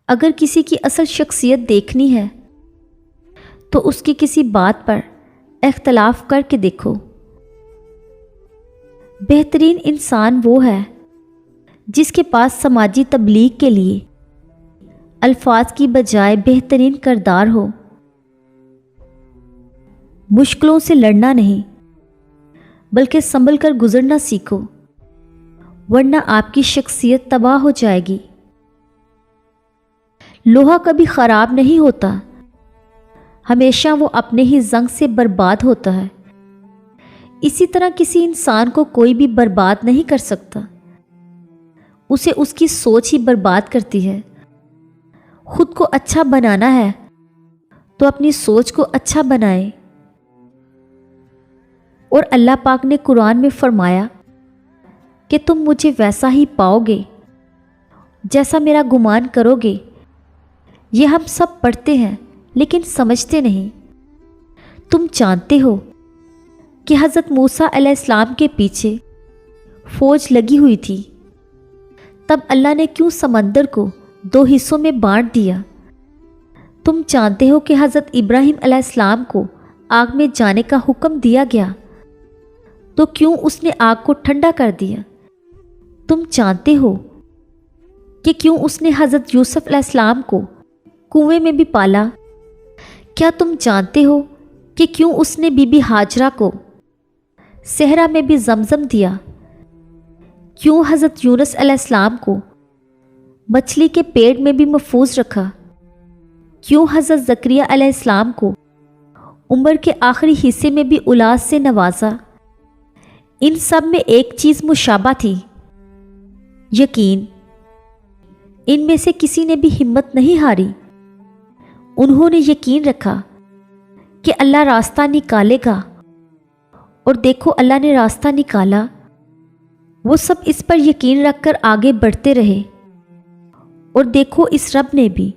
اگر کسی کی اصل شخصیت دیکھنی ہے تو اس کی کسی بات پر اختلاف کر کے دیکھو۔ بہترین انسان وہ ہے جس کے پاس سماجی تبلیغ کے لیے الفاظ کی بجائے بہترین کردار ہو۔ مشکلوں سے لڑنا نہیں بلکہ سنبھل کر گزرنا سیکھو، ورنہ آپ کی شخصیت تباہ ہو جائے گی۔ لوہا کبھی خراب نہیں ہوتا، ہمیشہ وہ اپنے ہی زنگ سے برباد ہوتا ہے۔ اسی طرح کسی انسان کو کوئی بھی برباد نہیں کر سکتا، اسے اس کی سوچ ہی برباد کرتی ہے۔ خود کو اچھا بنانا ہے تو اپنی سوچ کو اچھا بنائے۔ اور اللہ پاک نے قرآن میں فرمایا کہ تم مجھے ویسا ہی پاؤ گے جیسا میرا گمان کرو گے۔ یہ ہم سب پڑھتے ہیں لیکن سمجھتے نہیں۔ تم جانتے ہو کہ حضرت موسیٰ علیہ السلام کے پیچھے فوج لگی ہوئی تھی، تب اللہ نے کیوں سمندر کو 2 حصوں میں بانٹ دیا؟ تم جانتے ہو کہ حضرت ابراہیم علیہ السلام کو آگ میں جانے کا حکم دیا گیا، تو کیوں اس نے آگ کو ٹھنڈا کر دیا؟ تم جانتے ہو کہ کیوں اس نے حضرت یوسف علیہ السلام کو کنویں میں بھی پالا؟ کیا تم جانتے ہو کہ کیوں اس نے بی بی ہاجرہ کو صحرا میں بھی زمزم دیا؟ کیوں حضرت یونس علیہ السلام کو مچھلی کے پیٹ میں بھی محفوظ رکھا؟ کیوں حضرت زکریا علیہ السلام کو عمر کے آخری حصے میں بھی اولاد سے نوازا؟ ان سب میں ایک چیز مشابہ تھی، یقین۔ ان میں سے کسی نے بھی ہمت نہیں ہاری، انہوں نے یقین رکھا کہ اللہ راستہ نکالے گا، اور دیکھو اللہ نے راستہ نکالا۔ وہ سب اس پر یقین رکھ کر آگے بڑھتے رہے، اور دیکھو اس رب نے بھی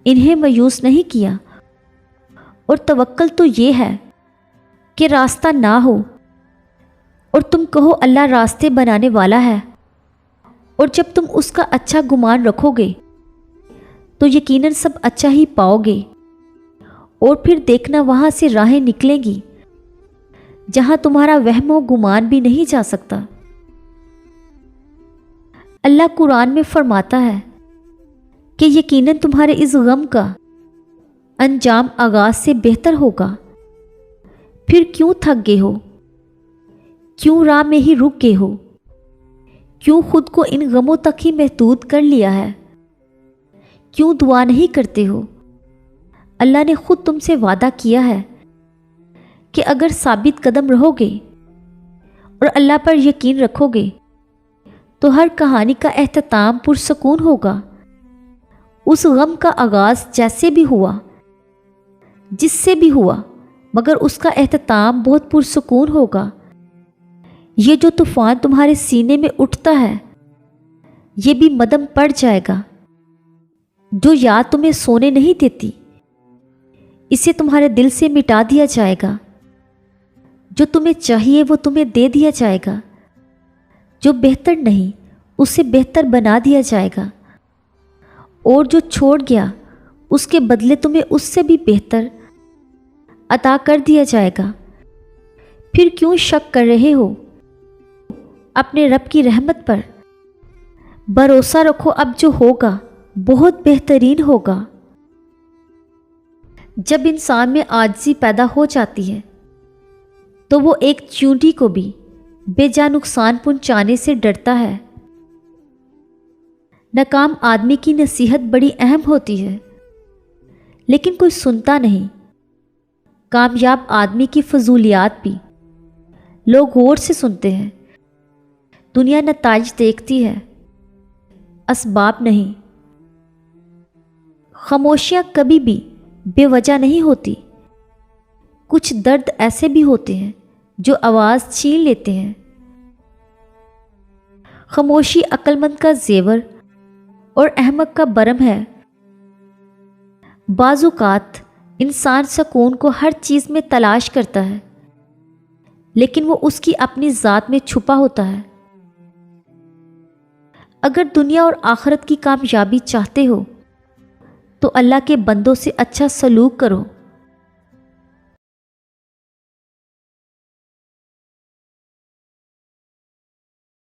انہیں مایوس نہیں کیا۔ اور توکل تو یہ ہے کہ راستہ نہ ہو اور تم کہو اللہ راستے بنانے والا ہے، اور جب تم اس کا اچھا گمان رکھو گے تو یقیناً سب اچھا ہی پاؤ گے، اور پھر دیکھنا وہاں سے راہیں نکلیں گی جہاں تمہارا وہم و گمان بھی نہیں جا سکتا۔ اللہ قرآن میں فرماتا ہے کہ یقیناً تمہارے اس غم کا انجام آغاز سے بہتر ہوگا۔ پھر کیوں تھک گئے ہو؟ کیوں راہ میں ہی رک گئے ہو؟ کیوں خود کو ان غموں تک ہی محدود کر لیا ہے؟ کیوں دعا نہیں کرتے ہو؟ اللہ نے خود تم سے وعدہ کیا ہے کہ اگر ثابت قدم رہو گے اور اللہ پر یقین رکھو گے تو ہر کہانی کا اختتام پرسکون ہوگا۔ اس غم کا آغاز جیسے بھی ہوا، جس سے بھی ہوا، مگر اس کا اختتام بہت پرسکون ہوگا۔ یہ جو طوفان تمہارے سینے میں اٹھتا ہے یہ بھی مدم پڑ جائے گا۔ جو یاد تمہیں سونے نہیں دیتی اسے تمہارے دل سے مٹا دیا جائے گا۔ جو تمہیں چاہیے وہ تمہیں دے دیا جائے گا، جو بہتر نہیں اسے بہتر بنا دیا جائے گا، اور جو چھوڑ گیا اس کے بدلے تمہیں اس سے بھی بہتر عطا کر دیا جائے گا۔ پھر کیوں شک کر رہے ہو اپنے رب کی رحمت پر؟ بھروسہ رکھو اب جو ہوگا بہت بہترین ہوگا۔ جب انسان میں عاجزی پیدا ہو جاتی ہے تو وہ ایک چیونٹی کو بھی بے جا نقصان پہنچانے سے ڈرتا ہے۔ ناکام آدمی کی نصیحت بڑی اہم ہوتی ہے لیکن کوئی سنتا نہیں۔ کامیاب آدمی کی فضولیات بھی لوگ غور سے سنتے ہیں۔ دنیا نتائج دیکھتی ہے، اسباب نہیں۔ خاموشیاں کبھی بھی بے وجہ نہیں ہوتی۔ کچھ درد ایسے بھی ہوتے ہیں جو آواز چھین لیتے ہیں۔ خاموشی عقل مند کا زیور اور احمق کا برم ہے۔ بعض اوقات انسان سکون کو ہر چیز میں تلاش کرتا ہے لیکن وہ اس کی اپنی ذات میں چھپا ہوتا ہے۔ اگر دنیا اور آخرت کی کامیابی چاہتے ہو تو اللہ کے بندوں سے اچھا سلوک کرو۔